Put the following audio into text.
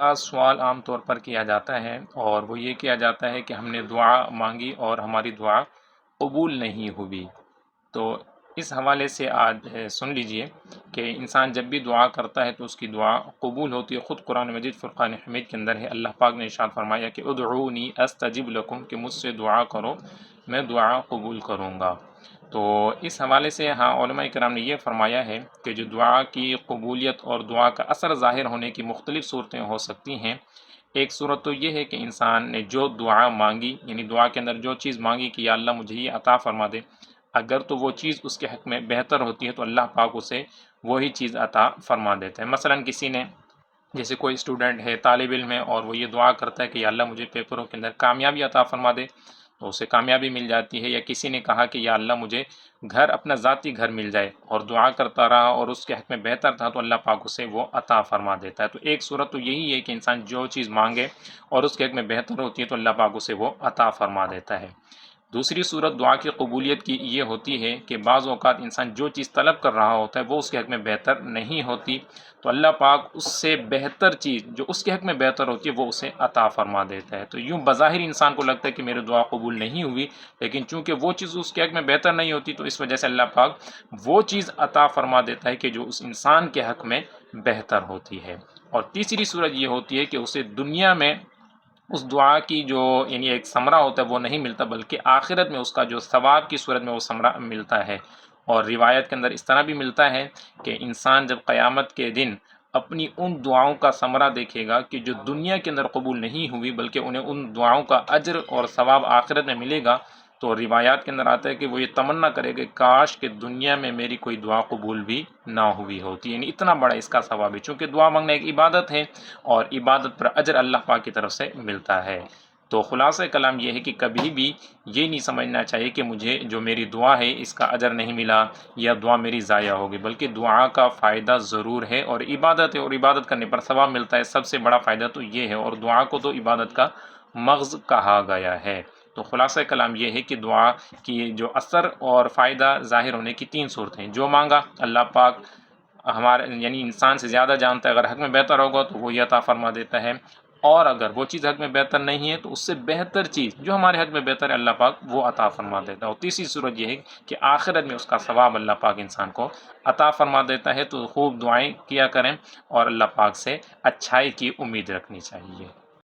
کا سوال عام طور پر کیا جاتا ہے، اور وہ یہ کیا جاتا ہے کہ ہم نے دعا مانگی اور ہماری دعا قبول نہیں ہوئی۔ تو اس حوالے سے آج سن لیجئے کہ انسان جب بھی دعا کرتا ہے تو اس کی دعا قبول ہوتی ہے۔ خود قرآن مجید فرقان حمید کے اندر ہے، اللہ پاک نے ارشاد فرمایا کہ ادعونی استجب لکم، کہ مجھ سے دعا کرو میں دعا قبول کروں گا۔ تو اس حوالے سے ہاں علماء کرام نے یہ فرمایا ہے کہ جو دعا کی قبولیت اور دعا کا اثر ظاہر ہونے کی مختلف صورتیں ہو سکتی ہیں۔ ایک صورت تو یہ ہے کہ انسان نے جو دعا مانگی، یعنی دعا کے اندر جو چیز مانگی کہ یا اللہ مجھے یہ عطا فرما دے، اگر تو وہ چیز اس کے حق میں بہتر ہوتی ہے تو اللہ پاک اسے وہی چیز عطا فرما دیتا ہے۔ مثلا کسی نے، جیسے کوئی اسٹوڈنٹ ہے، طالب علم ہے، اور وہ یہ دعا کرتا ہے کہ یا اللہ مجھے پیپروں کے اندر کامیابی عطا فرما دے، تو اسے کامیابی مل جاتی ہے۔ یا کسی نے کہا کہ یا اللہ مجھے گھر، اپنا ذاتی گھر مل جائے، اور دعا کرتا رہا اور اس کے حق میں بہتر تھا تو اللہ پاک اسے وہ عطا فرما دیتا ہے۔ تو ایک صورت تو یہی ہے کہ انسان جو چیز مانگے اور اس کے حق میں بہتر ہوتی ہے تو اللہ پاک اسے وہ عطا فرما دیتا ہے۔ دوسری صورت دعا کی قبولیت کی یہ ہوتی ہے کہ بعض اوقات انسان جو چیز طلب کر رہا ہوتا ہے وہ اس کے حق میں بہتر نہیں ہوتی، تو اللہ پاک اس سے بہتر چیز جو اس کے حق میں بہتر ہوتی ہے وہ اسے عطا فرما دیتا ہے۔ تو یوں بظاہر انسان کو لگتا ہے کہ میری دعا قبول نہیں ہوئی، لیکن چونکہ وہ چیز اس کے حق میں بہتر نہیں ہوتی تو اس وجہ سے اللہ پاک وہ چیز عطا فرما دیتا ہے کہ جو اس انسان کے حق میں بہتر ہوتی ہے۔ اور تیسری صورت یہ ہوتی ہے کہ اسے دنیا میں اس دعا کی جو یعنی ایک ثمرہ ہوتا ہے وہ نہیں ملتا، بلکہ آخرت میں اس کا جو ثواب کی صورت میں وہ ثمرہ ملتا ہے۔ اور روایت کے اندر اس طرح بھی ملتا ہے کہ انسان جب قیامت کے دن اپنی ان دعاؤں کا ثمرہ دیکھے گا کہ جو دنیا کے اندر قبول نہیں ہوئی، بلکہ انہیں ان دعاؤں کا اجر اور ثواب آخرت میں ملے گا، تو روایات کے اندر آتا ہے کہ وہ یہ تمنا کرے کہ کاش کہ دنیا میں میری کوئی دعا قبول بھی نہ ہوئی ہوتی، یعنی اتنا بڑا اس کا ثواب ہے۔ چونکہ دعا مانگنا ایک عبادت ہے اور عبادت پر اجر اللہ پاک کی طرف سے ملتا ہے۔ تو خلاصہ کلام یہ ہے کہ کبھی بھی یہ نہیں سمجھنا چاہیے کہ مجھے جو میری دعا ہے اس کا اجر نہیں ملا یا دعا میری ضائع ہوگی، بلکہ دعا کا فائدہ ضرور ہے اور عبادت ہے، اور عبادت کرنے پر ثواب ملتا ہے۔ سب سے بڑا فائدہ تو یہ ہے، اور دعا کو تو عبادت کا مغز کہا گیا ہے۔ تو خلاصہ کلام یہ ہے کہ دعا کی جو اثر اور فائدہ ظاہر ہونے کی تین صورتیں، جو مانگا اللہ پاک ہمارے یعنی انسان سے زیادہ جانتا ہے، اگر حق میں بہتر ہوگا تو وہ عطا فرما دیتا ہے، اور اگر وہ چیز حق میں بہتر نہیں ہے تو اس سے بہتر چیز جو ہمارے حق میں بہتر ہے اللہ پاک وہ عطا فرما دیتا ہے۔ اور تیسری صورت یہ ہے کہ آخرت میں اس کا ثواب اللہ پاک انسان کو عطا فرما دیتا ہے۔ تو خوب دعائیں کیا کریں اور اللہ پاک سے اچھائی کی امید رکھنی چاہیے۔